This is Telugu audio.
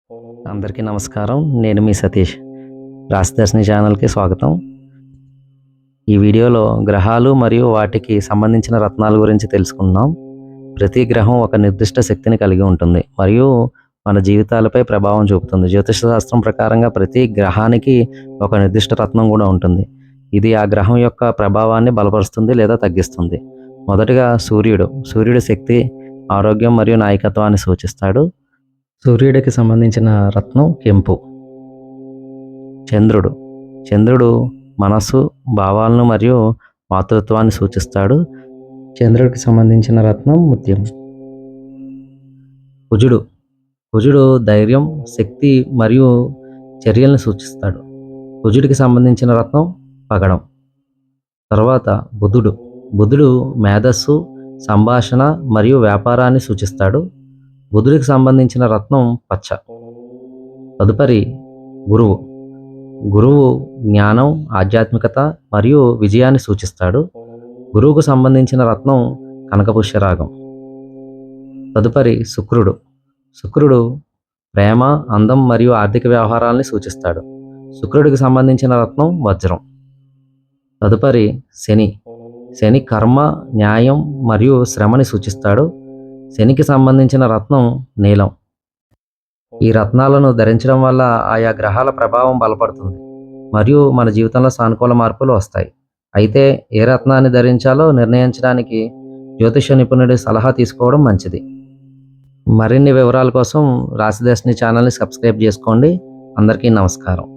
అందరికీ నమస్కారం. నేను మీ సతీష్. రాశిదర్శిని ఛానల్‌కి స్వాగతం. ఈ వీడియోలో గ్రహాలు మరియు వాటికి సంబంధించిన రత్నాల గురించి తెలుసుకుందాం. ప్రతి గ్రహం ఒక నిర్దిష్ట శక్తిని కలిగి ఉంటుంది మరియు మన జీవితాలపై ప్రభావం చూపుతుంది. జ్యోతిష శాస్త్రం ప్రకారంగా ప్రతి గ్రహానికి ఒక నిర్దిష్ట రత్నం కూడా ఉంటుంది. ఇది ఆ గ్రహం యొక్క ప్రభావాన్ని బలపరుస్తుంది లేదా తగ్గిస్తుంది. మొదటగా సూర్యుడు శక్తి, ఆరోగ్యం మరియు నాయకత్వాన్ని సూచిస్తాడు. సూర్యుడికి సంబంధించిన రత్నం కెంపు. చంద్రుడు మనస్సు, భావాలను మరియు మాతృత్వాన్ని సూచిస్తాడు. చంద్రుడికి సంబంధించిన రత్నం ముత్యం. కుజుడు ధైర్యం, శక్తి మరియు చర్యలను సూచిస్తాడు. కుజుడికి సంబంధించిన రత్నం పగడం. తర్వాత బుధుడు మేధస్సు, సంభాషణ మరియు వ్యాపారాన్ని సూచిస్తాడు. బుధుడికి సంబంధించిన రత్నం పచ్చ. తదుపరి గురువు జ్ఞానం, ఆధ్యాత్మికత మరియు విజయాన్ని సూచిస్తాడు. గురువుకు సంబంధించిన రత్నం కనకపుష్యరాగం. తదుపరి శుక్రుడు ప్రేమ, అందం మరియు ఆర్థిక వ్యవహారాలని సూచిస్తాడు. శుక్రుడికి సంబంధించిన రత్నం వజ్రం. తదుపరి శని కర్మ, న్యాయం మరియు శ్రమని సూచిస్తాడు. శనికి సంబంధించిన రత్నం నీలం. ఈ రత్నాలను ధరించడం వల్ల ఆయా గ్రహాల ప్రభావం బలపడుతుంది మరియు మన జీవితంలో సానుకూల మార్పులు వస్తాయి. అయితే ఏ రత్నాన్ని ధరించాలో నిర్ణయించడానికి జ్యోతిష నిపుణుడి సలహా తీసుకోవడం మంచిది. మరిన్ని వివరాల కోసం రాశిదర్శిని ఛానల్ని సబ్స్క్రైబ్ చేసుకోండి. అందరికీ నమస్కారం.